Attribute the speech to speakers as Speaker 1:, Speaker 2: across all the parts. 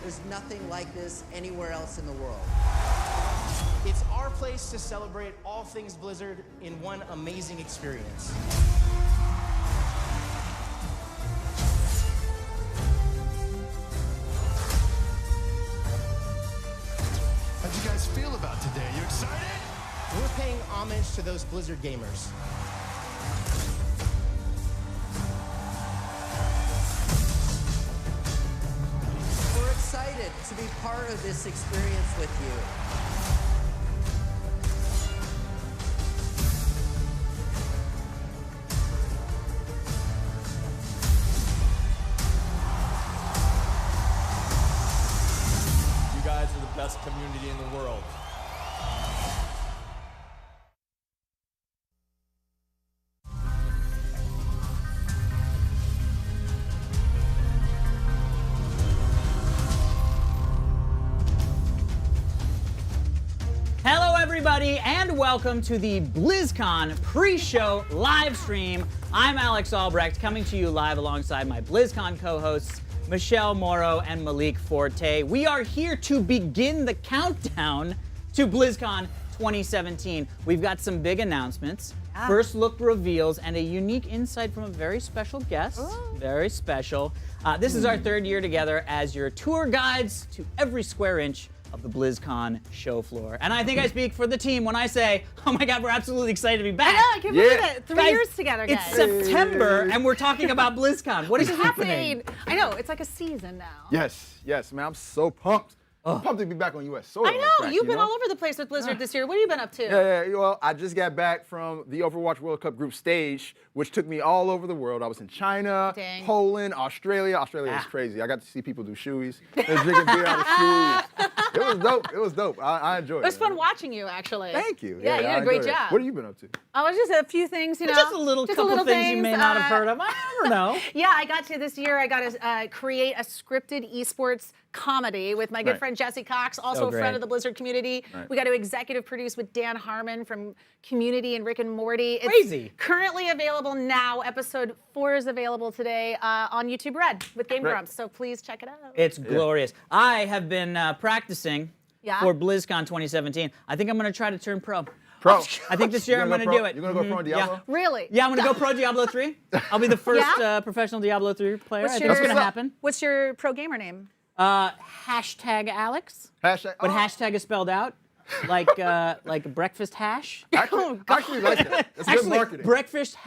Speaker 1: There's nothing like this anywhere else in the world.
Speaker 2: It's our place to celebrate all things Blizzard in one amazing experience.
Speaker 3: How'd you guys feel about today? You excited?
Speaker 2: We're paying homage to those Blizzard gamers.
Speaker 1: We're excited to be part of this experience with you.
Speaker 4: You guys are the best community in the world.
Speaker 5: Hello, everybody, and welcome to the BlizzCon pre-show live stream. I'm Alex Albrecht, coming to you live alongside my BlizzCon co-hosts, Michelle Morrow and Malik Forte. We are here to begin the countdown to BlizzCon 2017. We've got some big announcements, first look reveals, and a unique insight from a very special guest. Very special. This is our third year together as your tour guides to every square inch of the BlizzCon show floor. And I think I speak for the team when I say, oh my God, we're absolutely excited to be back.
Speaker 6: I know, I can't believe it. 3
Speaker 5: Guys,
Speaker 6: years together, guys.
Speaker 5: It's September, and we're talking about BlizzCon. What is happening?
Speaker 6: I know, it's like a season now.
Speaker 7: Yes, man, I'm so pumped. I'm pumped to be back on US soil.
Speaker 6: I know, you've been all over the place with Blizzard this year. What have you been up to?
Speaker 7: Yeah, well, I just got back from the Overwatch World Cup group stage, which took me all over the world. I was in China, Poland, Australia. Australia was crazy. I got to see people do shoeies. They was drinking beer out of shoes. It was dope. I enjoyed it.
Speaker 6: It was fun watching you, actually.
Speaker 7: Thank you.
Speaker 6: Yeah, you did a great job.
Speaker 7: What have you been up to?
Speaker 6: Oh, it's just a few things, you know.
Speaker 5: Just a little couple things you may not have heard of. I never know.
Speaker 6: Yeah, I got to this year, I got to create a scripted esports comedy with my good friend Jesse Cox, also a friend of the Blizzard community. We got to executive produce with Dan Harmon from Community and Rick and Morty. It's
Speaker 5: crazy.
Speaker 6: Currently available now. Episode 4 is available today on YouTube Red with Game Grumps, so please check it out.
Speaker 5: It's glorious. I have been practicing for BlizzCon 2017. I think I'm going to try to turn pro. I think this year I'm going to do it.
Speaker 7: You're going to go pro in Diablo?
Speaker 5: Yeah.
Speaker 6: Really?
Speaker 5: Yeah, I'm going to go pro Diablo 3. I'll be the first professional Diablo 3 player. I think it's going to happen.
Speaker 6: What's your pro gamer name?
Speaker 5: Hashtag Alex.
Speaker 7: Hashtag?
Speaker 5: But hashtag is spelled out. Like breakfast hash.
Speaker 7: Actually like that. That's good marketing.
Speaker 5: Breakfast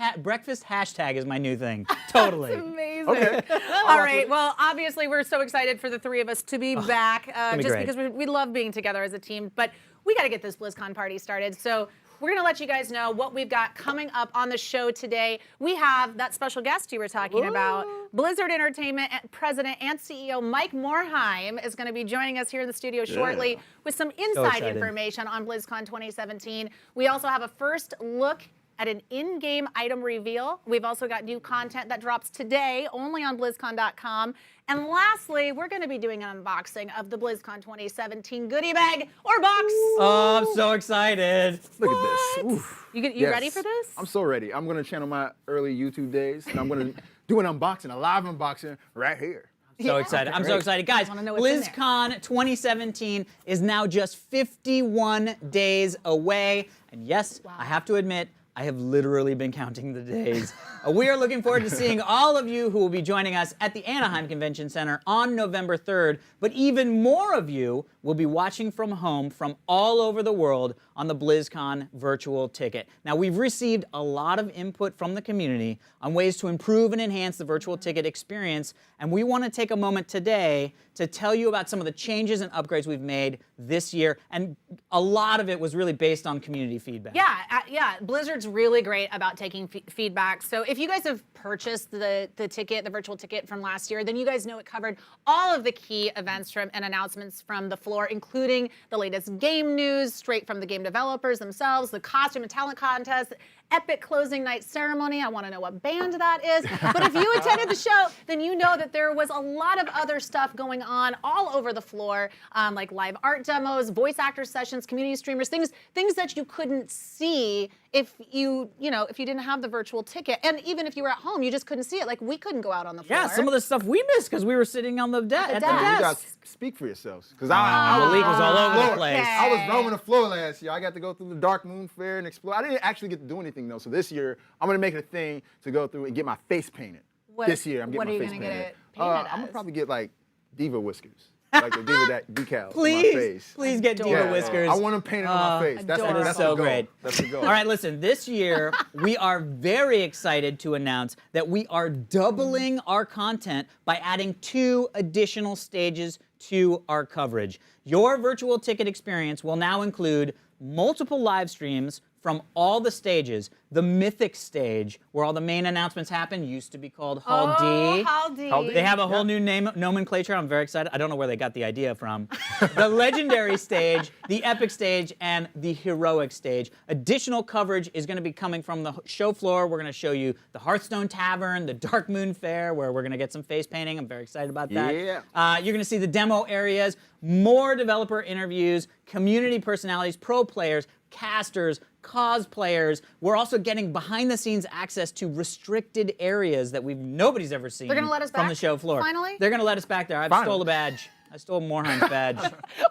Speaker 5: hashtag is my new thing. Totally.
Speaker 6: That's amazing.
Speaker 7: Okay.
Speaker 6: All right. Well, obviously, we're so excited for the three of us to be back, just
Speaker 5: great.
Speaker 6: because we love being together as a team. But we got to get this BlizzCon party started. So we're going to let you guys know what we've got coming up on the show today. We have that special guest you were talking about. Blizzard Entertainment President and CEO Mike Morhaime is going to be joining us here in the studio shortly with some inside information on BlizzCon 2017. We also have a first look at an in-game item reveal. We've also got new content that drops today only on BlizzCon.com. And lastly, we're going to be doing an unboxing of the BlizzCon 2017 goodie bag or box.
Speaker 5: Oh, I'm so excited.
Speaker 7: Look at this. Oof.
Speaker 6: You ready for this?
Speaker 7: I'm so ready. I'm going to channel my early YouTube days, and I'm going to do an unboxing, a live unboxing right here.
Speaker 5: So excited. I'm so excited. Guys, BlizzCon 2017 is now just 51 days away. And yes, I have to admit, I have literally been counting the days. We are looking forward to seeing all of you who will be joining us at the Anaheim Convention Center on November 3rd. But even more of you will be watching from home from all over the world on the BlizzCon virtual ticket. Now, we've received a lot of input from the community on ways to improve and enhance the virtual ticket experience, and we want to take a moment today to tell you about some of the changes and upgrades we've made this year, and a lot of it was really based on community feedback.
Speaker 6: Yeah, Blizzard's really great about taking feedback. So if you guys have purchased the ticket, the virtual ticket from last year, then you guys know it covered all of the key events and announcements from the floor, including the latest game news straight from the game developers themselves, the costume and talent contest, epic closing night ceremony. I want to know what band that is. But if you attended the show, then you know that there was a lot of other stuff going on all over the floor, like live art demos, voice actor sessions, community streamers, things that you couldn't see if you didn't have the virtual ticket. And even if you were at home, you just couldn't see it. Like, we couldn't go out on the floor.
Speaker 5: Yeah, some of the stuff we missed because we were sitting on the at the
Speaker 7: You
Speaker 5: desk.
Speaker 7: guys speak for yourselves. Because
Speaker 5: Malik was all over the place.
Speaker 7: I was roaming the floor last year. I got to go through the Dark Moon Fair and explore. I didn't actually get to do anything, though. So this year, I'm going to make it a thing to go through and get my face painted. This year, I'm getting my face painted.
Speaker 6: What are you going to get it painted
Speaker 7: I'm going
Speaker 6: as?
Speaker 7: to probably get, like, diva whiskers. Like the diva decal on my
Speaker 5: Please,
Speaker 7: face.
Speaker 5: please get diva whiskers.
Speaker 7: I want them painted on my face. That's
Speaker 5: so
Speaker 7: the goal.
Speaker 5: great.
Speaker 7: That's the goal.
Speaker 5: All right, listen, this year we are very excited to announce that we are doubling our content by adding 2 additional stages to our coverage. Your virtual ticket experience will now include multiple live streams from all the stages. The Mythic stage, where all the main announcements happen, used to be called Hall D.
Speaker 6: Hall D.
Speaker 5: They have a whole new nomenclature. I'm very excited. I don't know where they got the idea from. The Legendary stage, the Epic stage, and the Heroic stage. Additional coverage is going to be coming from the show floor. We're going to show you the Hearthstone Tavern, the Dark Moon Fair, where we're going to get some face painting. I'm very excited about that.
Speaker 7: Yeah.
Speaker 5: You're going to see the demo areas, more developer interviews, community personalities, pro players, casters, cosplayers. We're also getting behind-the-scenes access to restricted areas that nobody's ever seen.
Speaker 6: They're gonna let us
Speaker 5: from
Speaker 6: back,
Speaker 5: the show floor.
Speaker 6: finally?
Speaker 5: They're gonna let us back there. I stole a badge. I stole Morheim's badge.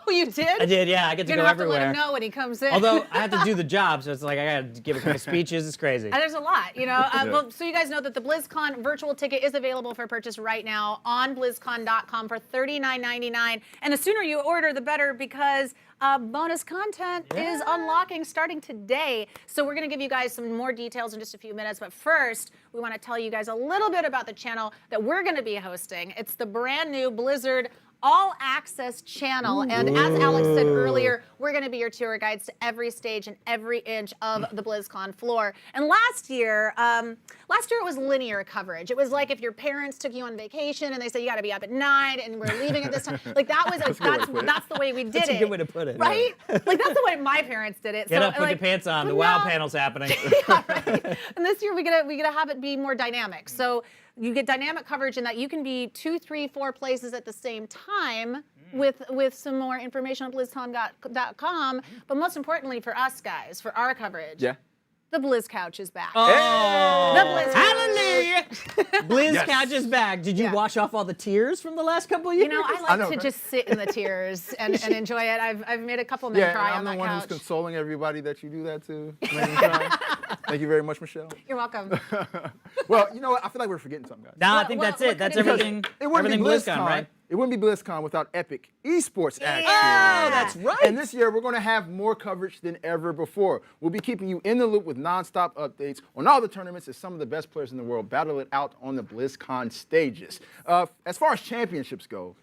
Speaker 6: Oh, you did?
Speaker 5: I did, yeah. I get to
Speaker 6: You're
Speaker 5: go
Speaker 6: gonna have
Speaker 5: everywhere.
Speaker 6: to let him know when he comes in.
Speaker 5: Although I have to do the job, so it's like I gotta give a couple speeches. It's crazy.
Speaker 6: And there's a lot, you know. Well, so you guys know that the BlizzCon virtual ticket is available for purchase right now on BlizzCon.com for $39.99. And the sooner you order, the better, because bonus content is unlocking starting today. So we're going to give you guys some more details in just a few minutes. But first, we want to tell you guys a little bit about the channel that we're going to be hosting. It's the brand new Blizzard All Access channel. And as Alex said earlier, we're going to be your tour guides to every stage and every inch of the BlizzCon floor. And last year it was linear coverage. It was like if your parents took you on vacation and they said you got to be up at 9 and we're leaving at this time. Like that was that's the way we did it.
Speaker 5: That's a good way to put it.
Speaker 6: Right? Like that's the way my parents did it.
Speaker 5: Get
Speaker 6: so,
Speaker 5: up, put your pants on. The WoW panel's happening.
Speaker 6: Yeah, right. And this year we're gonna have it be more dynamic. So you get dynamic coverage in that you can be 2, 3, 4 places at the same time with some more information on BlizzCon.com. But most importantly for us guys, for our coverage, the Blizz Couch is back.
Speaker 5: Oh,
Speaker 6: the Blizz
Speaker 5: hallelujah! Blizz Couch is back. Did you wash off all the tears from the last couple of years?
Speaker 6: You know, I like to just sit in the tears and enjoy it. I've made a couple men cry on that couch.
Speaker 7: I'm the one who's consoling everybody that you do that to. Thank you very much, Michelle.
Speaker 6: You're welcome.
Speaker 7: Well, you know what? I feel like we're forgetting something, guys.
Speaker 5: No, I think that's it. That's everything.
Speaker 7: It wouldn't be
Speaker 5: BlizzCon, right?
Speaker 7: It wouldn't be BlizzCon without epic esports action.
Speaker 5: Oh, that's right.
Speaker 7: And this year, we're going to have more coverage than ever before. We'll be keeping you in the loop with non-stop updates on all the tournaments as some of the best players in the world battle it out on the BlizzCon stages. As far as championships go,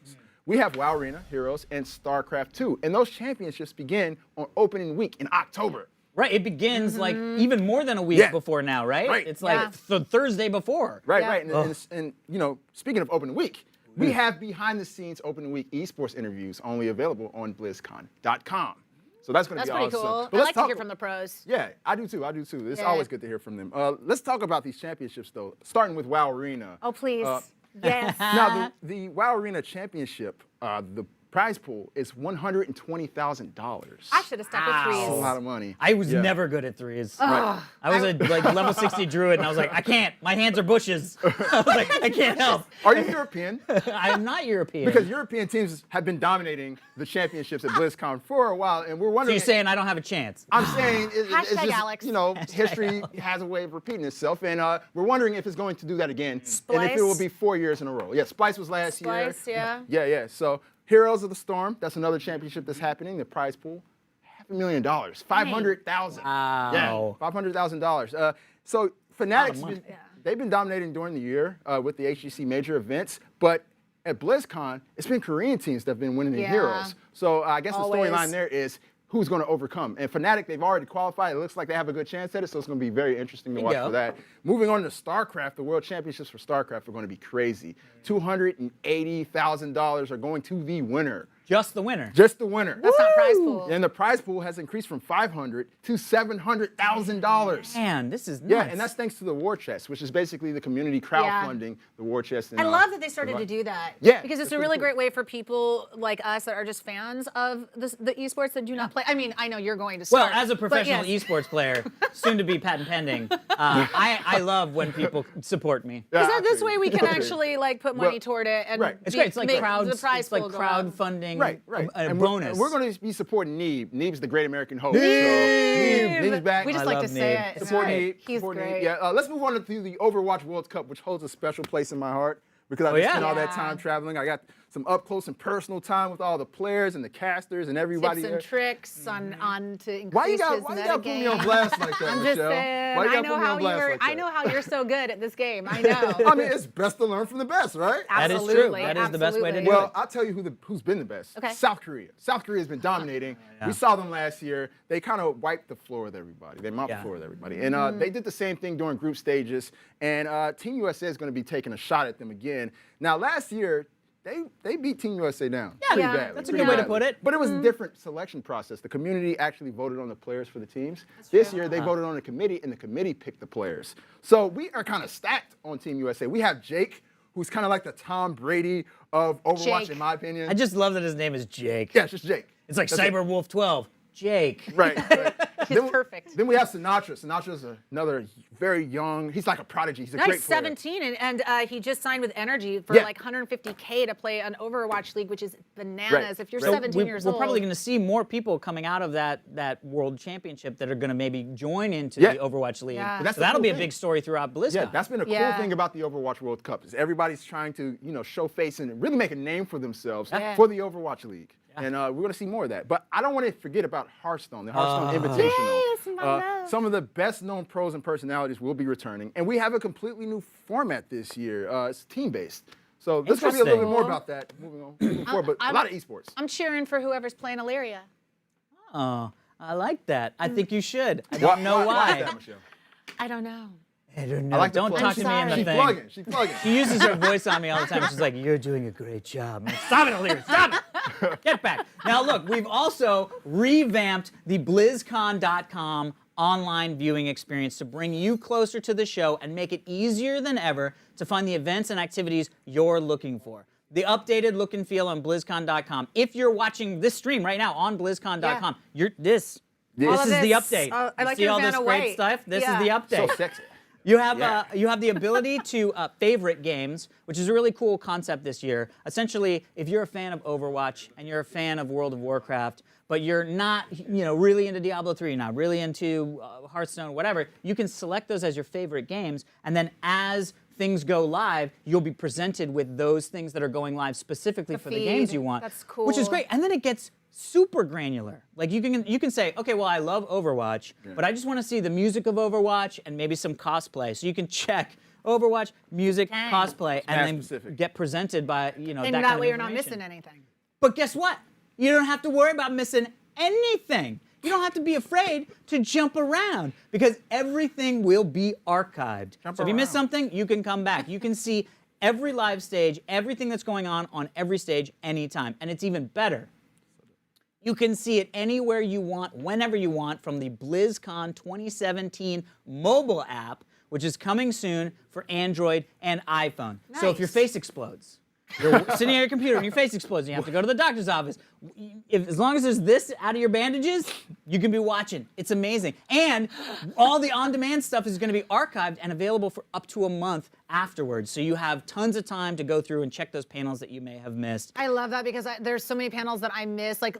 Speaker 7: we have WoW Arena, Heroes, and Starcraft 2. And those championships begin on opening week in October.
Speaker 5: Right, it begins like even more than a week before now, right?
Speaker 7: Right.
Speaker 5: It's like the Thursday before.
Speaker 7: Right, right. And you know, speaking of opening week, we have behind-the-scenes opening week esports interviews only available on BlizzCon.com. So that's going to be awesome.
Speaker 6: That's pretty cool.
Speaker 7: But
Speaker 6: I like to hear from the pros.
Speaker 7: Yeah, I do too. It's always good to hear from them. Let's talk about these championships, though, starting with WoW Arena.
Speaker 6: Oh, please. Yes.
Speaker 7: Now, the WoW Arena Championship, the prize pool is $120,000.
Speaker 6: I should have stuck with threes.
Speaker 7: That's a lot of money.
Speaker 5: I was never good at threes.
Speaker 7: Right.
Speaker 5: I was a like level 60 druid, and I was like, I can't. My hands are bushes. I was like, I can't help.
Speaker 7: Are you European?
Speaker 5: I am not European.
Speaker 7: Because European teams have been dominating the championships at BlizzCon for a while, and we're
Speaker 5: So
Speaker 7: wondering.
Speaker 5: you're saying I don't have a chance?
Speaker 7: I'm saying it's
Speaker 6: Hashtag
Speaker 7: just,
Speaker 6: Alex.
Speaker 7: you know, history has a way of repeating itself, and we're wondering if it's going to do that again, and if it will be 4 years in a row. Yeah, Splice was last year.
Speaker 6: Splice, yeah.
Speaker 7: Yeah. So Heroes of the Storm, that's another championship that's happening. The prize pool, $500,000, $500,000.
Speaker 5: Wow.
Speaker 7: Yeah, $500,000. So Fnatic's they've been dominating during the year with the HGC major events, but at BlizzCon, it's been Korean teams that have been winning the Heroes. So I guess the storyline there is who's going to overcome. And Fnatic, they've already qualified. It looks like they have a good chance at it, so it's going to be very interesting to watch for that. Moving on to StarCraft, the World Championships for StarCraft are going to be crazy. $280,000 are going to the winner.
Speaker 5: Just the winner.
Speaker 7: Just the winner.
Speaker 6: That's not prize pool.
Speaker 7: And the prize pool has increased from $500 to $700,000.
Speaker 5: Man, this is nuts.
Speaker 7: Yeah, and that's thanks to the war chest, which is basically the community crowdfunding the war chest. And,
Speaker 6: I love that they started to do that.
Speaker 7: Yeah,
Speaker 6: because it's
Speaker 7: that's
Speaker 6: a really
Speaker 7: pretty
Speaker 6: great way for people like us that are just fans of the esports that do not play. I mean, I know you're going to start.
Speaker 5: Well, as a professional
Speaker 6: yes.
Speaker 5: esports player, soon to be patent pending, I love when people support me.
Speaker 7: Yeah,
Speaker 6: Because
Speaker 7: I
Speaker 6: this
Speaker 7: feel
Speaker 6: way
Speaker 7: you.
Speaker 6: we can
Speaker 7: I feel you.
Speaker 6: actually like put money toward it and
Speaker 7: Right.
Speaker 5: It's great. It's like
Speaker 6: make
Speaker 5: crowd.
Speaker 6: the prize
Speaker 5: It's like
Speaker 6: pool go up.
Speaker 5: crowdfunding.
Speaker 7: Right.
Speaker 5: A
Speaker 7: And
Speaker 5: bonus.
Speaker 7: We're going to be supporting Neeb. Neeb's the great American host.
Speaker 6: Neeb.
Speaker 7: Neeb's back.
Speaker 6: We just
Speaker 5: I
Speaker 6: like
Speaker 5: love
Speaker 6: to say
Speaker 5: Neeb.
Speaker 6: it.
Speaker 7: Support
Speaker 6: Right.
Speaker 7: Neeb.
Speaker 6: He's
Speaker 7: Support
Speaker 6: great.
Speaker 7: Neeb. Yeah. Let's move on to the Overwatch World Cup, which holds a special place in my heart because I
Speaker 5: yeah?
Speaker 7: spent all that
Speaker 6: Yeah.
Speaker 7: time traveling. I got some up close and personal time with all the players and the casters and everybody
Speaker 6: Tips
Speaker 7: there.
Speaker 6: and tricks on to increase
Speaker 7: Why you
Speaker 6: his
Speaker 7: got put me on
Speaker 6: metagame.
Speaker 7: blast like that,
Speaker 6: I'm
Speaker 7: Michelle?
Speaker 6: just saying.
Speaker 7: Why you
Speaker 6: I
Speaker 7: gotta
Speaker 6: know
Speaker 7: put me
Speaker 6: how
Speaker 7: on blast
Speaker 6: you're.
Speaker 7: like that?
Speaker 6: I know how you're so good at this game. I know.
Speaker 7: I mean, it's best to learn from the best, right?
Speaker 5: That is true.
Speaker 6: Absolutely,
Speaker 5: That is the best way to do
Speaker 6: absolutely.
Speaker 5: it.
Speaker 7: Well, I'll tell you who's been the best.
Speaker 6: Okay.
Speaker 7: South Korea. South Korea has been dominating. We saw them last year. They kind of wiped the floor with everybody. They mopped the floor with everybody. And they did the same thing during group stages. And Team USA is going to be taking a shot at them again. Now, last year, they beat Team USA down pretty
Speaker 6: Yeah,
Speaker 7: badly.
Speaker 5: that's a
Speaker 7: pretty
Speaker 5: good way to
Speaker 7: badly.
Speaker 5: put it.
Speaker 7: But it was a different selection process. The community actually voted on the players for the teams. This year, they voted on the committee, and the committee picked the players. So we are kind of stacked on Team USA. We have Jake, who's kind of like the Tom Brady of Overwatch,
Speaker 6: Jake.
Speaker 7: in my opinion.
Speaker 5: I just love that his name is Jake.
Speaker 7: Yeah, it's just Jake.
Speaker 5: It's like
Speaker 7: That's it.
Speaker 5: Cyberwolf 12. Jake.
Speaker 7: Right.
Speaker 6: He's perfect.
Speaker 7: Then we have Sinatra. Sinatra's another very young. He's like a prodigy. He's a
Speaker 6: Nice,
Speaker 7: great player.
Speaker 6: 17, and he just signed with Energy for
Speaker 7: Yeah.
Speaker 6: like $150K to play an Overwatch League, which is bananas.
Speaker 7: Right,
Speaker 6: If you're
Speaker 7: right.
Speaker 6: 17 years
Speaker 5: We're
Speaker 6: old,
Speaker 5: probably going to see more people coming out of that World Championship that are going to maybe join into
Speaker 7: Yeah.
Speaker 5: the Overwatch League.
Speaker 6: Yeah.
Speaker 7: But that's
Speaker 5: So
Speaker 7: the
Speaker 5: that'll
Speaker 7: cool
Speaker 5: be a
Speaker 7: thing.
Speaker 5: big story throughout BlizzCon.
Speaker 7: Yeah, that's been a cool
Speaker 6: Yeah.
Speaker 7: thing about the Overwatch World Cup is everybody's trying to, show face and really make a name for themselves
Speaker 6: Yeah.
Speaker 7: for the Overwatch League. And we're going to see more of that. But I don't want to forget about Hearthstone, the Hearthstone Invitational.
Speaker 6: Yes, my love.
Speaker 7: Some of the best known pros and personalities will be returning. And we have a completely new format this year. It's team-based. So let's talk a little bit more about that moving forward. But a lot of esports.
Speaker 6: I'm cheering for whoever's playing Illyria.
Speaker 5: Oh, I like that. I think you should. I
Speaker 7: Why-
Speaker 5: don't know
Speaker 7: why
Speaker 5: why.
Speaker 7: is that, Michelle?
Speaker 6: I don't know.
Speaker 5: I don't know.
Speaker 7: I like the
Speaker 5: Don't
Speaker 7: plug.
Speaker 5: talk to me in
Speaker 6: I'm
Speaker 5: the
Speaker 6: sorry.
Speaker 5: thing.
Speaker 7: She's plugging.
Speaker 5: She uses her voice on me all the time. She's like, "You're doing a great job." I'm like, stop it, Illyria. Stop it. Get back. Now, look, we've also revamped the BlizzCon.com online viewing experience to bring you closer to the show and make it easier than ever to find the events and activities you're looking for. The updated look and feel on BlizzCon.com. If you're watching this stream right now on BlizzCon.com, this is the update.
Speaker 6: I
Speaker 5: You
Speaker 6: like
Speaker 5: see
Speaker 6: your
Speaker 5: all this
Speaker 6: Vanna
Speaker 5: great
Speaker 6: White.
Speaker 5: stuff? This
Speaker 6: Yeah.
Speaker 5: is the update.
Speaker 7: So sexy.
Speaker 5: You have
Speaker 7: Yeah.
Speaker 5: you have the ability to favorite games, which is a really cool concept this year. Essentially, if you're a fan of Overwatch and you're a fan of World of Warcraft, but you're not, really into Diablo 3, you're not really into Hearthstone, whatever, you can select those as your favorite games, and then as things go live, you'll be presented with those things that are going live specifically for the games
Speaker 6: feed.
Speaker 5: you want.
Speaker 6: That's cool.
Speaker 5: Which is great. And then it gets super granular. Like you can say, okay, well, I love Overwatch, but I just want to see the music of Overwatch and maybe some cosplay. So you can check Overwatch, music, cosplay, and then
Speaker 7: specific.
Speaker 5: get presented by,
Speaker 6: And
Speaker 5: that
Speaker 6: that
Speaker 5: kind of
Speaker 6: way you're not
Speaker 5: information.
Speaker 6: missing anything.
Speaker 5: But guess what? You don't have to worry about missing anything. You don't have to be afraid to jump around because everything will be archived. So if you miss something, you can come back. You can see every live stage, everything that's going on every stage, anytime. And it's even better. You can see it anywhere you want, whenever you want, from the BlizzCon 2017 mobile app, which is coming soon for Android and iPhone. So if your
Speaker 6: Nice.
Speaker 5: face explodes, you're sitting at your computer and your face explodes and you have to go to the doctor's office. As long as there's this out of your bandages, you can be watching. It's amazing. And all the on-demand stuff is going to be archived and available for up to a month afterwards. So you have tons of time to go through and check those panels that you may have missed.
Speaker 6: I love that because there's so many panels that I miss, like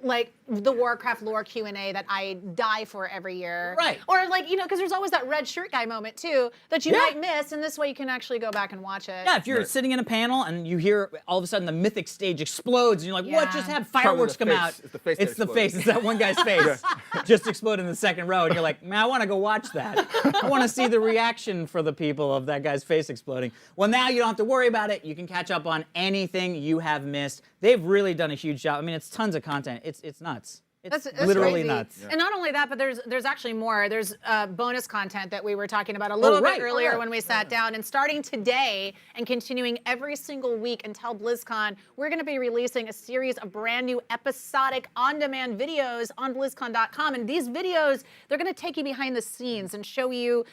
Speaker 6: the Warcraft lore Q&A that I die for every year.
Speaker 5: Right.
Speaker 6: Or because there's always that red shirt guy moment too that you
Speaker 5: Yeah.
Speaker 6: might miss, and this way you can actually go back and watch it.
Speaker 5: Yeah, if you're sitting in a panel and you hear all of a sudden the mythic stage explodes and you're like, what
Speaker 6: Yeah.
Speaker 5: just happened? Fireworks come
Speaker 7: face.
Speaker 5: out.
Speaker 7: It's the face that
Speaker 5: It's the
Speaker 7: exploded.
Speaker 5: face. It's that one guy's face just exploded in the second row. And you're like, man, I want to go watch that. I want to see the reaction for the people of that guy's face exploding. Well, now you don't have to worry about it. You can catch up on anything you have missed. They've really done a huge job. I mean, it's tons of content. It's nuts. It's
Speaker 6: That's
Speaker 5: literally
Speaker 6: crazy.
Speaker 5: nuts.
Speaker 6: And not only that, but there's actually more. There's bonus content that we were talking about a little bit earlier when we sat down. And starting today and continuing every single week until BlizzCon, we're going to be releasing a series of brand new episodic on-demand videos on BlizzCon.com. And these videos, they're going to take you behind the scenes and show you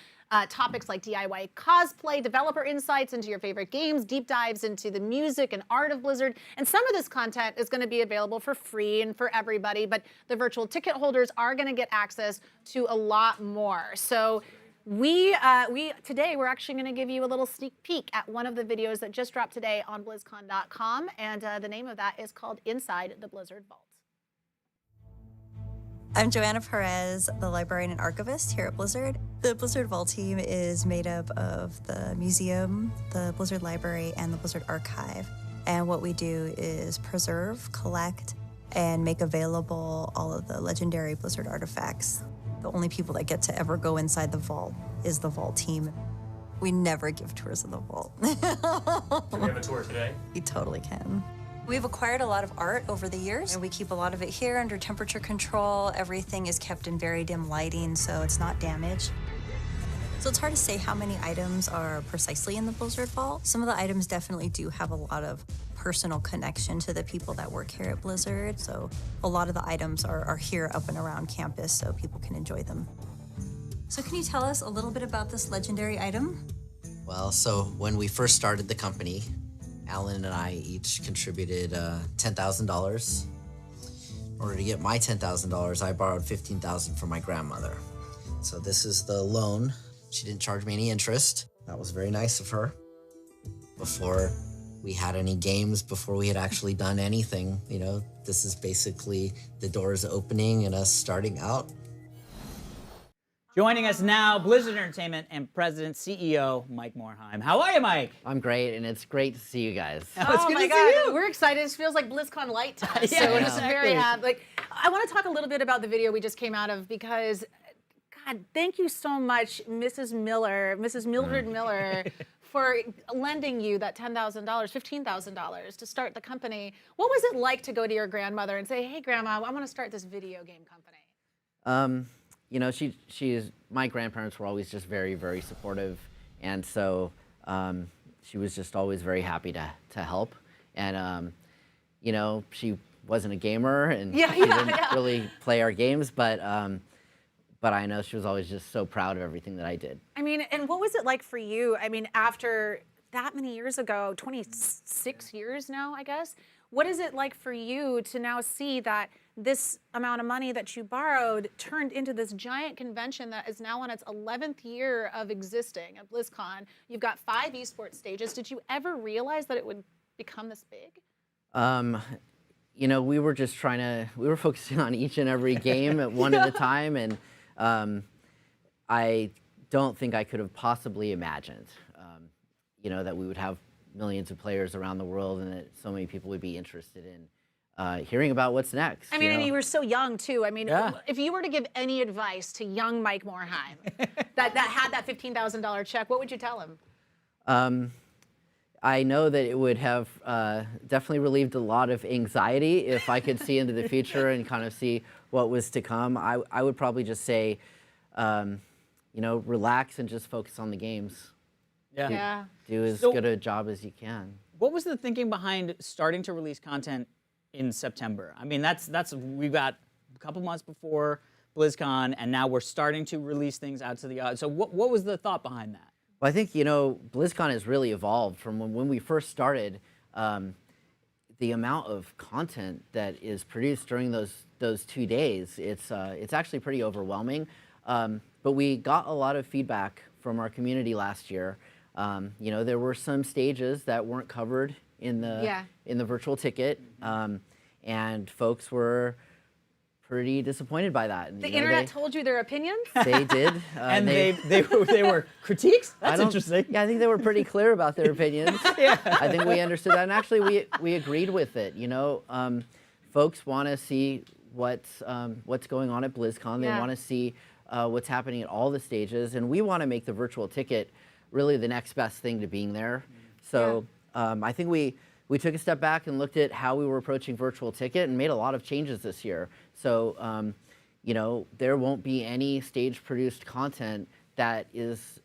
Speaker 6: topics like DIY cosplay, developer insights into your favorite games, deep dives into the music and art of Blizzard. And some of this content is going to be available for free and for everybody, but the virtual ticket holders are going to get access to a lot more. So today we're actually going to give you a little sneak peek at one of the videos that just dropped today on BlizzCon.com, and the name of that is called Inside the Blizzard Vault.
Speaker 8: I'm Joanna Perez, the librarian and archivist here at Blizzard. The Blizzard Vault team is made up of the museum, the Blizzard Library, and the Blizzard Archive. And what we do is preserve, collect, and make available all of the legendary Blizzard artifacts. The only people that get to ever go inside the vault is the Vault team. We never give tours of the vault.
Speaker 9: Can we have a tour today?
Speaker 8: You totally can. We've acquired a lot of art over the years, and we keep a lot of it here under temperature control. Everything is kept in very dim lighting, so it's not damaged. So it's hard to say how many items are precisely in the Blizzard Vault. Some of the items definitely do have a lot of personal connection to the people that work here at Blizzard, so a lot of the items are here up and around campus so people can enjoy them. So can you tell us a little bit about this legendary item?
Speaker 10: Well, so when we first started the company, Alan and I each contributed $10,000. In order to get my $10,000, I borrowed $15,000 from my grandmother. So this is the loan. She didn't charge me any interest. That was very nice of her. Before we had any games, before we had actually done anything, you know, this is basically the doors opening and us starting out.
Speaker 5: Joining us now, Blizzard Entertainment and President CEO Mike Morhaime. How are you, Mike?
Speaker 11: I'm great, and it's great to see you guys.
Speaker 6: Oh my God, we're excited. This feels like BlizzCon light to us.
Speaker 5: Yeah,
Speaker 6: so we're just
Speaker 5: exactly.
Speaker 6: very happy. Like, I want to talk a little bit about the video we just came out of because, God, thank you so much, Mrs. Mildred Miller, for lending you that $10,000, $15,000 to start the company. What was it like to go to your grandmother and say, "Hey, Grandma, I want to start this video game company"?
Speaker 11: You know, my grandparents were always just very, very supportive, and so she was just always very happy to help. And you know, she wasn't a gamer, and she didn't really play our games, but I know she was always just so proud of everything that I did.
Speaker 6: I mean, and what was it like for you? I mean, after that many years ago, 26 years now, I guess. What is it like for you to now see that this amount of money that you borrowed turned into this giant convention that is now on its 11th year of existing at BlizzCon? You've got 5 esports stages. Did you ever realize that it would become this big?
Speaker 11: You know, we were focusing on each and every game at one at a time, and I don't think I could have possibly imagined, you know, that we would have millions of players around the world and that so many people would be interested in hearing about what's next.
Speaker 6: I mean, and you were so young too. I mean, if you were to give any advice to young Mike Morhaime that had that $15,000 check, what would you tell him?
Speaker 11: I know that it would have definitely relieved a lot of anxiety if I could see into the future and kind of see what was to come. I would probably just say, you know, relax and just focus on the games.
Speaker 5: Yeah.
Speaker 11: Do as good a job as you can.
Speaker 5: What was the thinking behind starting to release content in September? I mean, we've got a couple months before BlizzCon, and now we're starting to release things out to the audience. So what was the thought behind that?
Speaker 11: Well, I think, you know, BlizzCon has really evolved from when we first started. The amount of content that is produced during those 2 days, it's actually pretty overwhelming. But we got a lot of feedback from our community last year. You know, there were some stages that weren't covered in the virtual ticket, and folks were pretty disappointed by that. And,
Speaker 6: the internet told you their opinions?
Speaker 11: They did.
Speaker 5: And they were critiques? That's interesting.
Speaker 11: Yeah, I think they were pretty clear about their opinions. I think we understood that, and actually we agreed with it. You know, folks want to see what's going on at BlizzCon. They want to see what's happening at all the stages, and we want to make the virtual ticket really the next best thing to being there. So I think we we took a step back and looked at how we were approaching virtual ticket and made a lot of changes this year. So, you know, there won't be any stage-produced content that is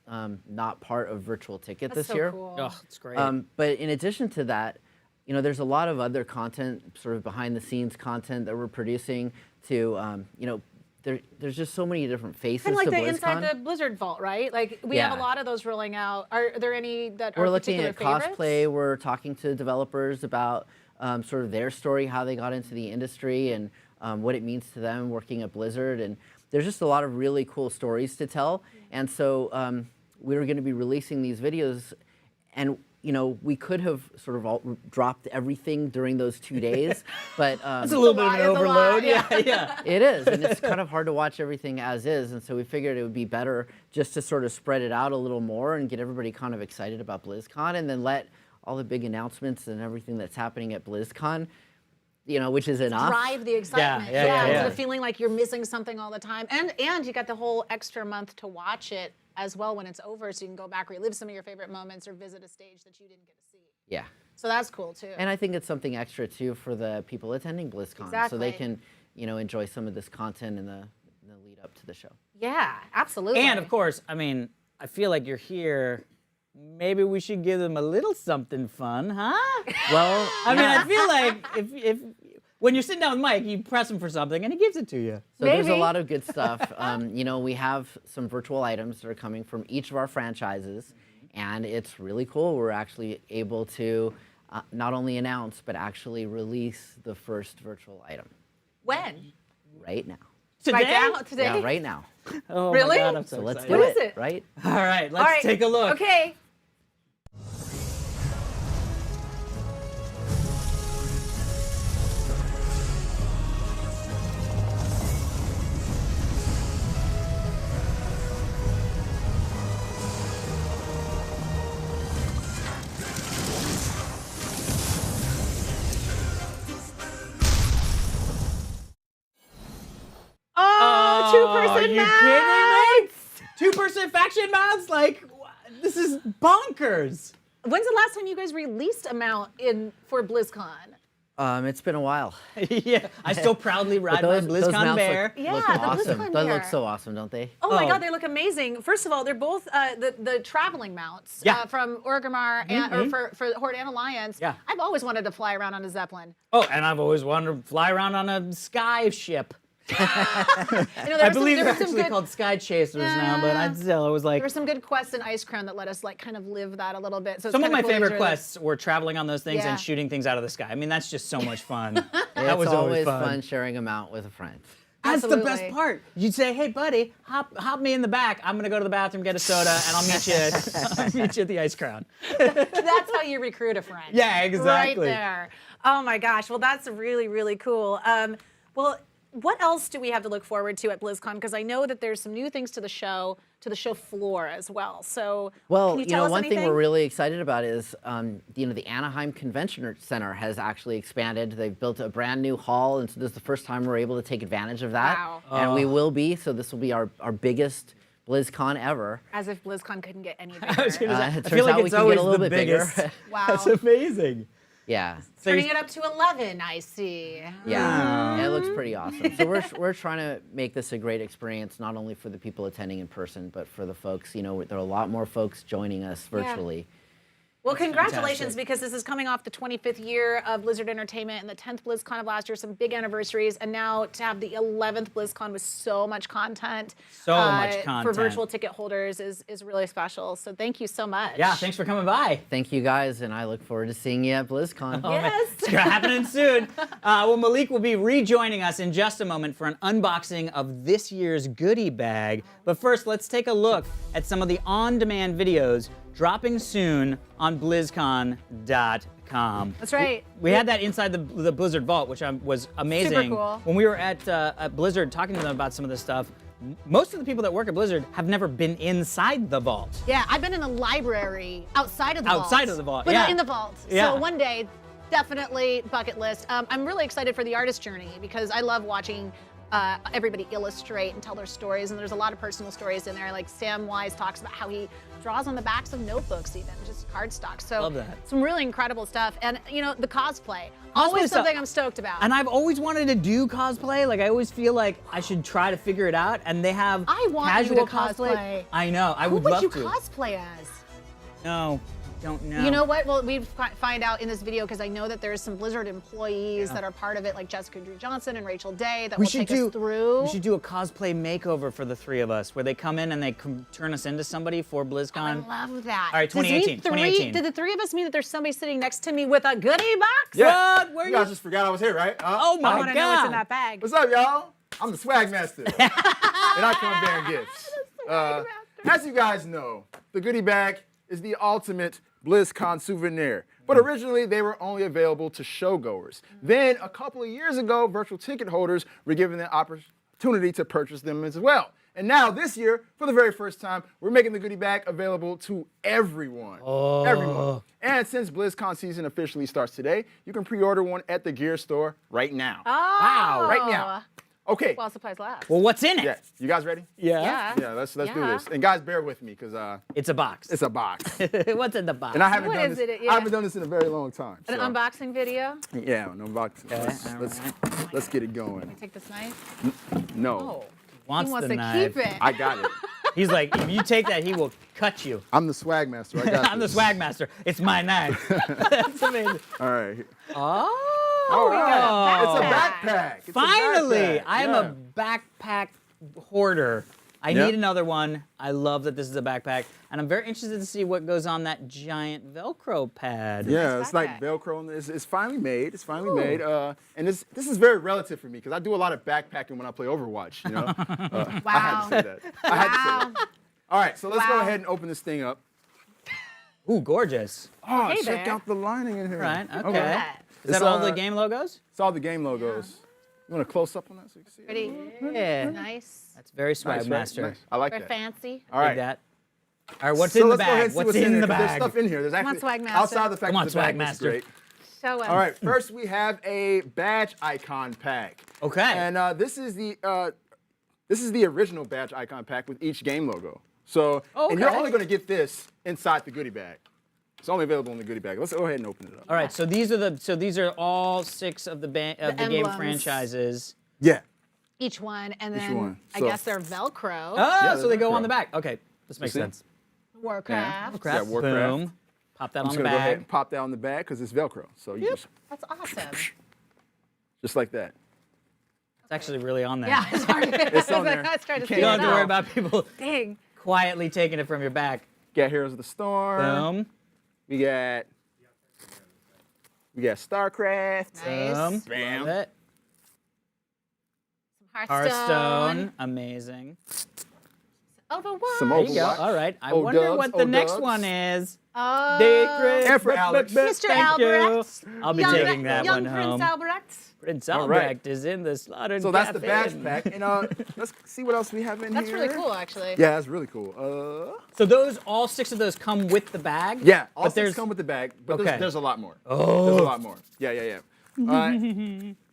Speaker 11: not part of virtual ticket this year.
Speaker 6: Cool.
Speaker 5: Oh, it's great.
Speaker 11: But in addition to that, you know, there's a lot of other content, sort of behind-the-scenes content that we're producing to, you know, there's just so many different faces
Speaker 6: Kind of like
Speaker 11: to
Speaker 6: the
Speaker 11: BlizzCon.
Speaker 6: Inside the Blizzard Vault, right? Like we have a lot of those rolling out. Are there any that
Speaker 11: We're
Speaker 6: are
Speaker 11: looking
Speaker 6: particular
Speaker 11: at
Speaker 6: favorites?
Speaker 11: cosplay. We're talking to developers about sort of their story, how they got into the industry, and what it means to them working at Blizzard. And there's just a lot of really cool stories to tell. And so we were going to be releasing these videos, and you know, we could have sort of all dropped everything during those 2 days, but
Speaker 5: it's a little bit of an overload. Yeah.
Speaker 11: it is, and it's kind of hard to watch everything as is. And so we figured it would be better just to sort of spread it out a little more and get everybody kind of excited about BlizzCon, and then let all the big announcements and everything that's happening at BlizzCon, you know, which is enough.
Speaker 6: Drive the excitement.
Speaker 5: Yeah.
Speaker 6: The feeling like you're missing something all the time, and you got the whole extra month to watch it as well when it's over, so you can go back, relive some of your favorite moments, or visit a stage that you didn't get to see.
Speaker 11: Yeah.
Speaker 6: So that's cool too.
Speaker 11: And I think it's something extra too for the people attending BlizzCon, so they can, you know, enjoy some of this content in the lead up to the show.
Speaker 6: Yeah, absolutely.
Speaker 5: And of course, I mean, I feel like you're here. Maybe we should give them a little something fun, huh?
Speaker 11: Well,
Speaker 5: I mean, I feel like if when you're sitting down with Mike, you press him for something and he gives it to you.
Speaker 11: So there's a lot of good stuff. You know, we have some virtual items that are coming from each of our franchises, and it's really cool. We're actually able to not only announce, but actually release the first virtual item.
Speaker 6: When?
Speaker 11: Right now.
Speaker 5: Today?
Speaker 6: Right now? Today?
Speaker 11: Yeah, right now.
Speaker 5: Oh
Speaker 6: Really?
Speaker 5: my God, I'm so
Speaker 11: let's
Speaker 5: excited.
Speaker 11: do
Speaker 6: What is it?
Speaker 11: Right?
Speaker 5: All right, let's take a look.
Speaker 6: Okay.
Speaker 5: Are
Speaker 6: Two-person
Speaker 5: you kidding me? Two-person faction mounts? Like, this is bonkers.
Speaker 6: When's the last time you guys released a mount for BlizzCon?
Speaker 11: It's been a while.
Speaker 5: Yeah, I still proudly ride my BlizzCon bear.
Speaker 11: Look awesome.
Speaker 6: BlizzCon
Speaker 11: They
Speaker 6: bear.
Speaker 11: look so awesome, don't they?
Speaker 6: Oh my God, they look amazing. First of all, they're both the traveling mounts from Orgrimmar or for Horde and Alliance.
Speaker 5: Yeah.
Speaker 6: I've always wanted to fly around on a Zeppelin.
Speaker 5: Oh, and I've always wanted to fly around on a sky ship.
Speaker 6: I
Speaker 5: believe they're actually called Sky Chasers now, but I still was like.
Speaker 6: There were some good quests in Ice Crown that let us like kind of live that a little bit. So
Speaker 5: some of my
Speaker 6: cool to
Speaker 5: favorite
Speaker 6: enjoy
Speaker 5: quests were traveling on those things
Speaker 6: Yeah.
Speaker 5: and shooting things out of the sky. I mean, that's just so much fun. That
Speaker 11: It's
Speaker 5: was
Speaker 11: always
Speaker 5: fun.
Speaker 11: fun sharing them out with a friend.
Speaker 5: That's
Speaker 6: Absolutely.
Speaker 5: the best part. You'd say, "Hey, buddy, hop me in the back. I'm gonna go to the bathroom, get a soda, and I'll meet you. I'll meet you at the Ice Crown."
Speaker 6: That's how you recruit a friend.
Speaker 5: Yeah, exactly.
Speaker 6: Right there. Oh my gosh. Well, that's really, really cool. Well, what else do we have to look forward to at BlizzCon? Because I know that there's some new things to the show floor as well. So,
Speaker 11: well,
Speaker 6: can you tell us
Speaker 11: one
Speaker 6: anything?
Speaker 11: thing we're really excited about is, the Anaheim Convention Center has actually expanded. They've built a brand new hall, and so this is the first time we're able to take advantage of that.
Speaker 6: Wow.
Speaker 11: And we will be. So this will be our biggest BlizzCon ever.
Speaker 6: As if BlizzCon couldn't get any
Speaker 5: I was
Speaker 6: bigger.
Speaker 5: gonna say,
Speaker 11: It
Speaker 5: I
Speaker 11: turns
Speaker 5: feel like
Speaker 11: out we
Speaker 5: it's
Speaker 11: can
Speaker 5: always
Speaker 11: get a little
Speaker 5: the
Speaker 11: bit bigger.
Speaker 5: biggest.
Speaker 6: Wow.
Speaker 5: That's amazing.
Speaker 11: Yeah.
Speaker 6: Turning it up to 11, I see.
Speaker 11: Yeah, it looks pretty awesome. So we're trying to make this a great experience, not only for the people attending in person, but for the folks. You know, there are a lot more folks joining us virtually.
Speaker 6: Well, congratulations,
Speaker 5: fantastic.
Speaker 6: because this is coming off the 25th year of Blizzard Entertainment and the 10th BlizzCon of last year, some big anniversaries, and now to have the 11th BlizzCon with so much content.
Speaker 5: So much
Speaker 6: For
Speaker 5: content.
Speaker 6: virtual ticket holders is really special. So thank you so much.
Speaker 5: Yeah, thanks for coming by.
Speaker 11: Thank you guys, and I look forward to seeing you at BlizzCon.
Speaker 6: Yes.
Speaker 5: It's happening soon. Well, Malik will be rejoining us in just a moment for an unboxing of this year's goodie bag. But first, let's take a look at some of the on-demand videos dropping soon on BlizzCon.com.
Speaker 6: That's right.
Speaker 5: We had that inside the Blizzard Vault, which was amazing.
Speaker 6: Super cool.
Speaker 5: When we were at Blizzard talking to them about some of this stuff, most of the people that work at Blizzard have never been inside the vault.
Speaker 6: Yeah, I've been in a library outside of the vault.
Speaker 5: Outside of the vault,
Speaker 6: But
Speaker 5: yeah.
Speaker 6: not in the vault.
Speaker 5: Yeah.
Speaker 6: So one day, definitely bucket list. I'm really excited for the artist journey because I love watching everybody illustrate and tell their stories, and there's a lot of personal stories in there. Like Sam Wise talks about how he draws on the backs of notebooks, even just cardstock. So
Speaker 5: Love that.
Speaker 6: some really incredible stuff, and you know the cosplay. Always something I'm stoked about.
Speaker 5: And I've always wanted to do cosplay. Like I always feel like I should try to figure it out. And they have casual
Speaker 6: you to cosplay.
Speaker 5: I know. I would
Speaker 6: Who
Speaker 5: love
Speaker 6: would
Speaker 5: to.
Speaker 6: you cosplay as?
Speaker 5: No, don't know.
Speaker 6: You know what? Well, we find out in this video because I know that there's some Blizzard employees that are part of it, like Jessica Drew Johnson and Rachel Day, that will take us through.
Speaker 5: We should do a cosplay makeover for the three of us, where they come in and they turn us into somebody for BlizzCon.
Speaker 6: I love that.
Speaker 5: All right, 2018.
Speaker 6: Did the three of us mean that there's somebody sitting next to me with a goodie box?
Speaker 7: Yeah.
Speaker 5: What? Where
Speaker 7: you guys just forgot I was here, right?
Speaker 5: Oh my
Speaker 6: I want to know what's in that bag.
Speaker 7: What's up, y'all? I'm the swag master. And I come bearing gifts. As you guys know, the goodie bag is the ultimate BlizzCon souvenir. But originally, they were only available to showgoers. Then, a couple of years ago, virtual ticket holders were given the opportunity to purchase them as well. And now, this year, for the very first time, we're making the goodie bag available to everyone. Everyone. And since BlizzCon season officially starts today, you can pre-order one at the gear store right now.
Speaker 6: Wow.
Speaker 7: Right now. Okay.
Speaker 6: While supplies last.
Speaker 5: Well, what's in it?
Speaker 7: Yeah. You guys ready?
Speaker 5: Yeah.
Speaker 7: Yeah, let's do this. And guys, bear with me, because
Speaker 5: it's a box.
Speaker 7: It's a box.
Speaker 5: What's in the box?
Speaker 7: And I haven't
Speaker 6: What
Speaker 7: done
Speaker 6: is
Speaker 7: this.
Speaker 6: it?
Speaker 7: I haven't done this in a very long time.
Speaker 6: An
Speaker 7: so.
Speaker 6: unboxing video?
Speaker 7: Yeah, an unboxing. Let's get it going.
Speaker 6: Take this knife?
Speaker 7: No.
Speaker 6: Oh.
Speaker 5: He wants
Speaker 6: to
Speaker 5: the knife.
Speaker 6: keep it.
Speaker 7: I got it.
Speaker 5: He's like, if you take that, he will cut you.
Speaker 7: I'm the swag master. I got
Speaker 5: I'm the
Speaker 7: this.
Speaker 5: swag master. It's my knife. That's amazing.
Speaker 7: All right.
Speaker 5: Oh.
Speaker 7: All right. It's a backpack. It's
Speaker 5: Finally,
Speaker 7: a backpack.
Speaker 5: I am a backpack hoarder. I need another one. I love that this is a backpack, and I'm very interested to see what goes on that giant Velcro pad.
Speaker 7: Yeah, it's like Velcro. It's finally made. It's finally made. And this is very relative for me because I do a lot of backpacking when I play Overwatch. You know.
Speaker 6: Wow.
Speaker 7: I had to say that. I had to say that. All right, so let's go ahead and open this thing up.
Speaker 5: Ooh, gorgeous.
Speaker 7: Oh,
Speaker 6: Hey
Speaker 7: check
Speaker 6: there.
Speaker 7: out the lining in here.
Speaker 5: Right. Okay. Is
Speaker 7: It's,
Speaker 5: that all the game logos?
Speaker 7: It's all the game logos. You want to close up on that so you can see it?
Speaker 6: Pretty
Speaker 5: Yeah.
Speaker 6: nice.
Speaker 5: That's very swag
Speaker 7: Nice, right?
Speaker 5: master.
Speaker 7: Nice. I like
Speaker 6: Very
Speaker 7: that.
Speaker 6: fancy.
Speaker 7: All right.
Speaker 5: Dig that. All right, what's
Speaker 7: So
Speaker 5: in the
Speaker 7: let's go ahead
Speaker 5: bag?
Speaker 7: and see
Speaker 5: What's
Speaker 7: in
Speaker 5: in
Speaker 7: there,
Speaker 5: the
Speaker 7: 'cause
Speaker 5: bag?
Speaker 7: There's stuff in here. There's
Speaker 6: Come on,
Speaker 7: actually
Speaker 6: swag master.
Speaker 7: outside the fact
Speaker 5: Come on,
Speaker 7: that the
Speaker 5: swag
Speaker 7: bag looks
Speaker 5: master.
Speaker 7: great.
Speaker 6: Show us.
Speaker 7: All right, first we have a badge icon pack.
Speaker 5: Okay.
Speaker 7: And this is the original badge icon pack with each game logo. So, and you're only going to get this inside the goodie bag. It's only available in the goodie bag. Let's go ahead and open it up.
Speaker 5: All right, so these are all 6 of the game
Speaker 6: emblems.
Speaker 5: franchises.
Speaker 7: Yeah.
Speaker 6: Each one, and
Speaker 7: Each
Speaker 6: then
Speaker 7: one.
Speaker 6: I
Speaker 7: So-
Speaker 6: guess they're Velcro.
Speaker 5: Oh,
Speaker 7: Yeah,
Speaker 5: so they go
Speaker 7: Velcro.
Speaker 5: on the back. Okay, this makes
Speaker 7: see?
Speaker 5: sense.
Speaker 6: Warcraft.
Speaker 7: Yeah, Warcraft.
Speaker 5: Boom. Pop that
Speaker 7: I'm
Speaker 5: on
Speaker 7: just
Speaker 5: the
Speaker 7: going to go ahead
Speaker 5: bag.
Speaker 7: and pop that on the bag because it's Velcro. So you
Speaker 6: That's awesome.
Speaker 7: just like that.
Speaker 5: It's actually really on there.
Speaker 6: Yeah, it's hard.
Speaker 7: It's on there.
Speaker 6: I was trying to
Speaker 7: You
Speaker 6: see
Speaker 5: You
Speaker 6: it
Speaker 5: don't have to worry
Speaker 6: now.
Speaker 5: about people
Speaker 6: Dang.
Speaker 5: quietly taking it from your back.
Speaker 7: Got Heroes of the Storm.
Speaker 5: Boom.
Speaker 7: We got Starcraft.
Speaker 6: Nice.
Speaker 5: Boom.
Speaker 7: Bam.
Speaker 5: Love it. Hearthstone. Amazing.
Speaker 6: Overwatch.
Speaker 7: Some
Speaker 5: There you go.
Speaker 7: Overwatch.
Speaker 5: All right. I
Speaker 7: Oh,
Speaker 5: wonder
Speaker 7: dubs,
Speaker 5: what
Speaker 7: oh,
Speaker 5: the next
Speaker 7: dubs.
Speaker 5: one is.
Speaker 6: Oh.
Speaker 5: Day
Speaker 7: And for Alex.
Speaker 6: Mr.
Speaker 5: Thank you.
Speaker 6: Albrecht.
Speaker 5: I'll be
Speaker 6: Young,
Speaker 5: taking that
Speaker 6: young
Speaker 5: one
Speaker 6: Prince
Speaker 5: home.
Speaker 6: Albrecht.
Speaker 5: Prince
Speaker 7: All right.
Speaker 5: Albrecht is in the slaughtered
Speaker 7: So that's the badge
Speaker 5: cafe.
Speaker 7: pack. And let's see what else we have in
Speaker 6: That's
Speaker 7: here.
Speaker 6: really cool, actually.
Speaker 7: Yeah, that's really cool.
Speaker 5: So those, all 6 of those come with the bag?
Speaker 7: Yeah, all
Speaker 5: but
Speaker 7: 6 come with the bag, but
Speaker 5: Okay.
Speaker 7: there's a lot more.
Speaker 5: Oh.
Speaker 7: There's a lot more. Yeah.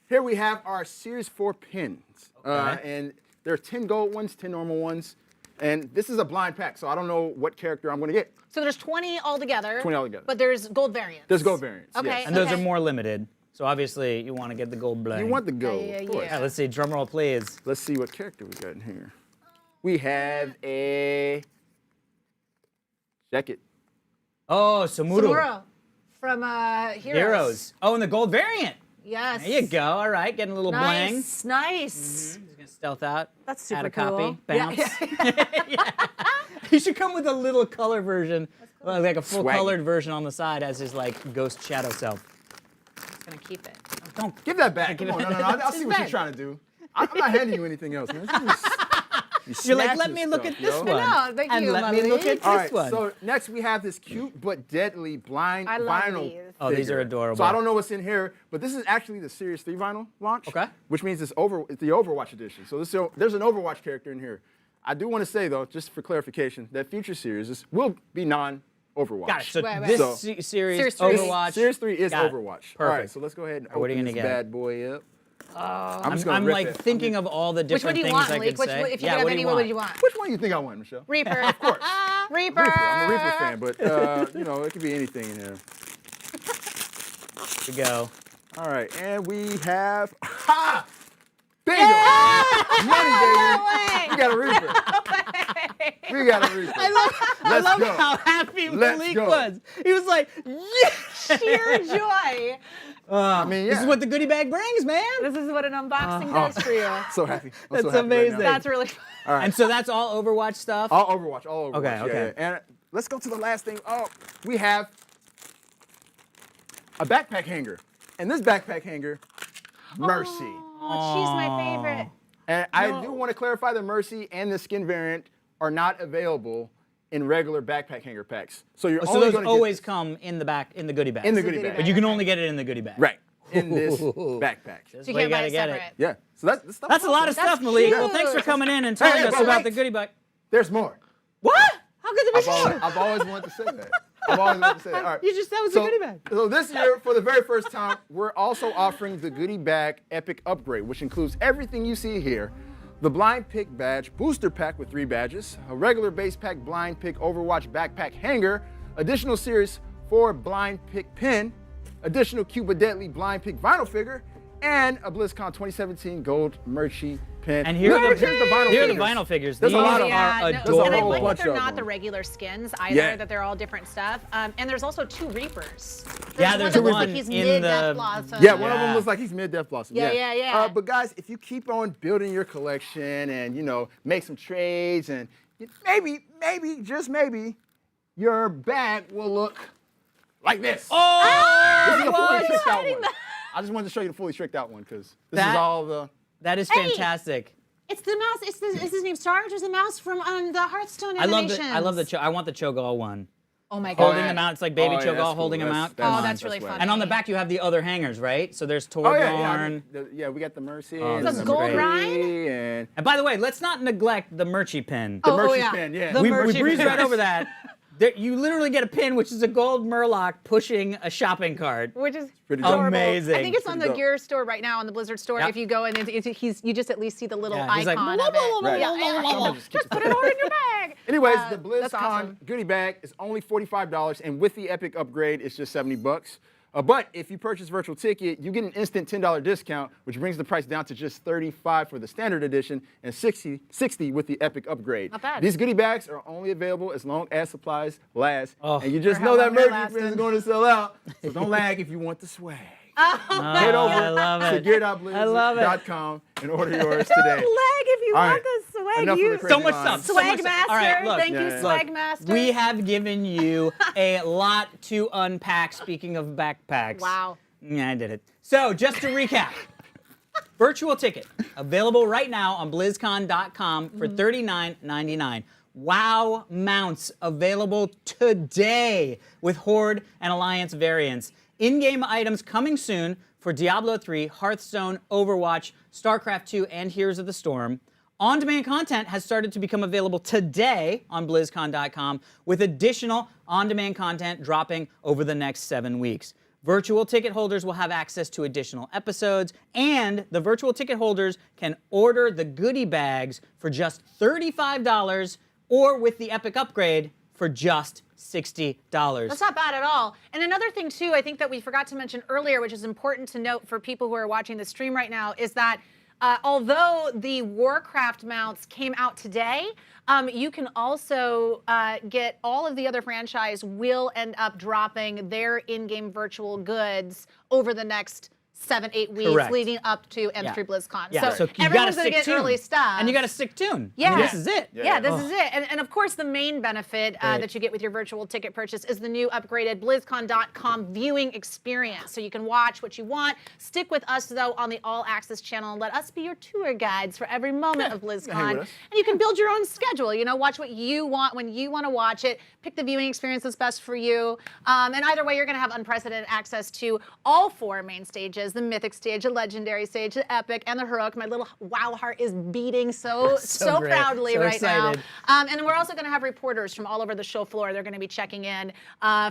Speaker 7: Here we have our Series 4 pins.
Speaker 5: Okay.
Speaker 7: And there are 10 gold ones, 10 normal ones. And this is a blind pack, so I don't know what character I'm going to get.
Speaker 6: So there's 20 altogether.
Speaker 7: 20 altogether.
Speaker 6: But there's gold variants.
Speaker 7: There's gold variants.
Speaker 6: Okay.
Speaker 7: Yes.
Speaker 5: And those are more limited. So obviously you want to get the gold bling.
Speaker 7: You want the gold.
Speaker 6: Yeah,
Speaker 7: of course.
Speaker 5: Yeah, let's see. Drum roll, please.
Speaker 7: Let's see what character we got in here. We have a. Check it.
Speaker 5: Oh, Samuro.
Speaker 6: Samuro from Heroes.
Speaker 5: Oh, and the gold variant.
Speaker 6: Yes.
Speaker 5: There you go. All right, getting a little bling.
Speaker 6: Nice, nice.
Speaker 5: He's gonna stealth out.
Speaker 6: That's super
Speaker 5: Add a
Speaker 6: cool.
Speaker 5: copy.
Speaker 6: Yeah.
Speaker 5: Bounce. He should come with a little color version, like a full
Speaker 7: Swaggy.
Speaker 5: colored version on the side as his like ghost shadow self.
Speaker 6: Just gonna keep it.
Speaker 5: Don't
Speaker 7: Give that back. Come on. No. I'll see what
Speaker 6: back.
Speaker 7: you're trying to do. I'm not handing you anything else, man.
Speaker 5: You're like, let me look at this one.
Speaker 6: No, thank
Speaker 5: and
Speaker 6: you,
Speaker 5: let me look at
Speaker 6: Malik.
Speaker 5: this
Speaker 7: All right,
Speaker 5: one.
Speaker 7: so next we have this cute but deadly blind
Speaker 6: I love
Speaker 7: vinyl.
Speaker 6: these.
Speaker 5: Oh, these are
Speaker 7: figure.
Speaker 5: adorable.
Speaker 7: So I don't know what's in here, but this is actually the Series 3 vinyl launch.
Speaker 5: Okay.
Speaker 7: Which means it's the Overwatch edition. So there's an Overwatch character in here. I do want to say though, just for clarification, that future series will be non-Overwatch.
Speaker 5: Got it. So
Speaker 6: Right.
Speaker 5: this
Speaker 7: So-
Speaker 5: series,
Speaker 6: Series three.
Speaker 5: Overwatch.
Speaker 7: Series 3 is
Speaker 5: Got it.
Speaker 7: Overwatch.
Speaker 5: Perfect.
Speaker 7: All right, so let's go ahead and
Speaker 5: What are you
Speaker 7: open
Speaker 5: gonna
Speaker 7: this
Speaker 5: get?
Speaker 7: bad boy up.
Speaker 5: I'm like thinking of all the
Speaker 6: Which one
Speaker 5: different
Speaker 6: do you
Speaker 5: things
Speaker 6: want,
Speaker 5: I
Speaker 6: Malik?
Speaker 5: could say.
Speaker 6: If you could have any, what would you want?
Speaker 7: Which one do you think I want, Michelle?
Speaker 6: Reaper.
Speaker 7: Of course.
Speaker 6: Reaper.
Speaker 7: I'm a Reaper fan, but you know, it could be anything in there.
Speaker 5: To go.
Speaker 7: All right, and we have bingo! Money, baby. We got a Reaper. We got a Reaper.
Speaker 5: I love how happy Malik was. He was like, yeah!
Speaker 6: Sheer joy.
Speaker 7: I mean, yeah.
Speaker 5: This is what the goodie bag brings, man.
Speaker 6: This is what an unboxing does for you.
Speaker 7: So happy.
Speaker 5: That's
Speaker 7: so happy
Speaker 5: amazing.
Speaker 7: Right now.
Speaker 6: That's really fun.
Speaker 7: All right.
Speaker 5: And so that's all Overwatch stuff?
Speaker 7: All Overwatch.
Speaker 5: Okay, okay.
Speaker 7: Yeah. And let's go to the last thing. Oh, we have a backpack hanger. And this backpack hanger, Mercy.
Speaker 6: Oh, she's my favorite.
Speaker 7: And I do want to clarify the Mercy and the skin variant are not available in regular backpack hanger packs. So you're
Speaker 5: so
Speaker 7: only
Speaker 5: those
Speaker 7: going to
Speaker 5: always come in the goodie bag.
Speaker 7: in the goodie bag.
Speaker 5: But you can only get it in the goodie bag.
Speaker 7: Right. In this backpack.
Speaker 6: So you can't buy it separate.
Speaker 7: Yeah. So
Speaker 5: That's a lot of stuff, Malik. Well, thanks for coming in and telling us about the goodie bag.
Speaker 7: There's more.
Speaker 5: What? How could there be more?
Speaker 7: I've always wanted to say that. I've always wanted to say that. All right.
Speaker 5: You just said it was a goodie bag.
Speaker 7: So this year, for the very first time, we're also offering the Goodie Bag Epic Upgrade, which includes everything you see here. The Blind Pick Badge Booster Pack with 3 badges, a regular base pack Blind Pick Overwatch Backpack Hanger, additional Series 4 Blind Pick Pin, additional Cuba Deadly Blind Pick Vinyl Figure, and a BlizzCon 2017 Gold Merchy Pin.
Speaker 5: And here's the
Speaker 7: vinyl figures.
Speaker 5: There's
Speaker 7: These
Speaker 5: a lot
Speaker 7: are
Speaker 5: are
Speaker 6: And
Speaker 5: adorable.
Speaker 6: I like that
Speaker 7: bunch
Speaker 6: they're
Speaker 7: of
Speaker 6: not
Speaker 7: them.
Speaker 6: the regular skins either,
Speaker 7: Yeah.
Speaker 6: that they're all different stuff. And there's also 2 Reapers.
Speaker 5: There's
Speaker 6: one that looks
Speaker 5: one
Speaker 6: like he's
Speaker 5: in
Speaker 6: mid-Death
Speaker 5: the-
Speaker 6: Blossom.
Speaker 7: Yeah, one of them looks like he's mid-Death Blossom.
Speaker 6: Yeah.
Speaker 7: But guys, if you keep on building your collection and, you know, make some trades and maybe, just maybe, your bag will look like this.
Speaker 5: Oh!
Speaker 7: This is a fully tricked out one. I just wanted to show you the fully tricked out one because this is all the...
Speaker 5: That is fantastic.
Speaker 6: It's the mouse. Is his name Sarge? Or the mouse from the Hearthstone
Speaker 5: I love
Speaker 6: animations?
Speaker 5: I want the Cho'Gall one.
Speaker 6: Oh my god.
Speaker 5: Holding them out. It's like baby Cho'Gall
Speaker 7: that's
Speaker 5: holding
Speaker 7: cool.
Speaker 5: them out.
Speaker 6: Oh, that's really fun.
Speaker 5: And on the back you have the other hangers, right? So there's
Speaker 7: Oh,
Speaker 5: Torbjorn.
Speaker 7: yeah, we got the Mercy.
Speaker 5: Oh,
Speaker 7: and
Speaker 5: this
Speaker 6: The
Speaker 5: is
Speaker 6: gold
Speaker 5: great.
Speaker 6: rind?
Speaker 7: And
Speaker 5: by the way, let's not neglect the Merchy pin.
Speaker 7: the Mercy pin, yeah.
Speaker 5: We breezed right over that. You literally get a pin, which is a gold Murloc pushing a shopping cart.
Speaker 6: Which is
Speaker 7: Pretty
Speaker 6: adorable.
Speaker 5: amazing.
Speaker 6: I think it's on the
Speaker 7: dope.
Speaker 6: Gear store right now, on the Blizzard store.
Speaker 5: Yep.
Speaker 6: If you go and you just at least see the little
Speaker 5: Yeah, he's like,
Speaker 6: icon of it.
Speaker 7: Right.
Speaker 6: Yeah. Just put it all in your bag.
Speaker 7: Anyways, the
Speaker 6: That's
Speaker 7: BlizzCon
Speaker 6: awesome.
Speaker 7: goodie bag is only $45, and with the Epic upgrade, it's just $70. But if you purchase virtual ticket, you get an instant $10 discount, which brings the price down to just $35 for the standard edition and $60 with the Epic upgrade.
Speaker 6: Not bad.
Speaker 7: These goodie bags are only available as long as supplies last, and you just
Speaker 6: For
Speaker 7: know
Speaker 6: how
Speaker 7: that
Speaker 6: long they're
Speaker 7: merch is
Speaker 6: lasting.
Speaker 7: going to sell out. So don't lag if you want the swag.
Speaker 5: Head
Speaker 7: over
Speaker 5: I love
Speaker 7: to
Speaker 5: it.
Speaker 7: gear.blizz.com and order yours today.
Speaker 6: Lag if you
Speaker 7: All
Speaker 6: want
Speaker 7: right.
Speaker 6: the swag.
Speaker 7: Enough of the crazy
Speaker 5: So much
Speaker 7: lines.
Speaker 5: stuff. so
Speaker 6: Swag
Speaker 5: much stuff.
Speaker 6: Master.
Speaker 5: All right, look.
Speaker 6: Thank you,
Speaker 7: Yeah.
Speaker 6: Swag Master.
Speaker 5: We have given you a lot to unpack, speaking of backpacks.
Speaker 6: Wow.
Speaker 5: Yeah, I did it. So, just to recap. Virtual ticket, available right now on BlizzCon.com for $39.99. WoW mounts available today with Horde and Alliance variants. In-game items coming soon for Diablo 3, Hearthstone, Overwatch, Starcraft 2, and Heroes of the Storm. On-demand content has started to become available today on BlizzCon.com, with additional on-demand content dropping over the next 7 weeks. Virtual ticket holders will have access to additional episodes, and the virtual ticket holders can order the goodie bags for just $35 or with the Epic upgrade for just $60.
Speaker 6: That's not bad at all. And another thing, too, I think that we forgot to mention earlier, which is important to note for people who are watching the stream right now, is that although the Warcraft mounts came out today, you can also get all of the other franchise will end up dropping their in-game virtual goods over the next 7-8 weeks
Speaker 5: Correct.
Speaker 6: leading up to M3 BlizzCon.
Speaker 5: Yeah, so you gotta
Speaker 6: everyone's going to
Speaker 5: stick
Speaker 6: get
Speaker 5: tuned.
Speaker 6: early stuff.
Speaker 5: And you got to stick tuned.
Speaker 6: Yeah.
Speaker 5: This is it.
Speaker 6: Yeah, this is it. And of course, the main benefit
Speaker 5: Right.
Speaker 6: that you get with your virtual ticket purchase is the new upgraded BlizzCon.com viewing experience. So you can watch what you want. Stick with us, though, on the All Access channel and let us be your tour guides for every moment of BlizzCon.
Speaker 7: with
Speaker 6: And
Speaker 7: us.
Speaker 6: you can build your own schedule. You know, watch what you want when you want to watch it. Pick the viewing experience that's best for you. And either way, you're going to have unprecedented access to all 4 main stages stages, the mythic stage, the legendary stage, the epic, and the heroic. My little wow heart is beating so
Speaker 5: great.
Speaker 6: proudly
Speaker 5: So
Speaker 6: right
Speaker 5: excited.
Speaker 6: now. And we're also going to have reporters from all over the show floor. They're going to be checking in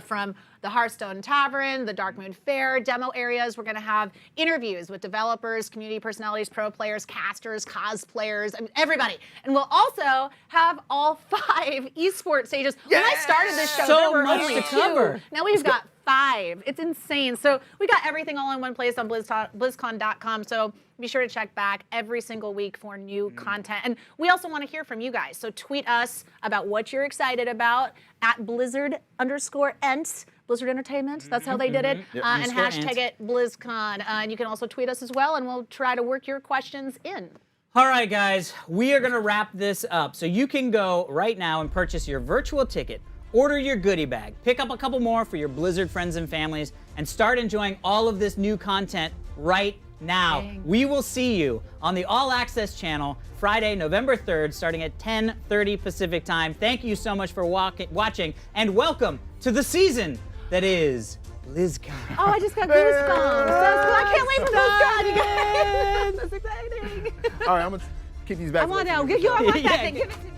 Speaker 6: from the Hearthstone Tavern, the Dark Moon Fair, demo areas. We're going to have interviews with developers, community personalities, pro players, casters, cosplayers, I mean, everybody. And we'll also have all 5 esports stages. When I started this show,
Speaker 5: So
Speaker 6: there were
Speaker 5: much
Speaker 6: only
Speaker 5: to
Speaker 6: 2.
Speaker 5: cover.
Speaker 6: Now we've got 5. It's insane. So we got everything all in one place on BlizzCon.com. So be sure to check back every single week for new content. And we also want to hear from you guys. So tweet us about what you're excited about at Blizzard_ent. Blizzard Entertainment, that's how they did it. And hashtag it BlizzCon. And you can also tweet us as well, and we'll try to work your questions in.
Speaker 5: All right, guys, we are going to wrap this up. So you can go right now and purchase your virtual ticket, order your goodie bag, pick up a couple more for your Blizzard friends and families, and start enjoying all of this new content right now.
Speaker 6: Dang.
Speaker 5: We will see you on the All Access channel Friday, November 3rd, starting at 10:30 Pacific time. Thank you so much for watching, and welcome to the season that is BlizzCon.
Speaker 6: Oh, I just got goosebumps. I can't wait for BlizzCon, you guys. That's exciting.
Speaker 7: All right, I'm gonna keep these back.
Speaker 6: I want that thing. Give it to me.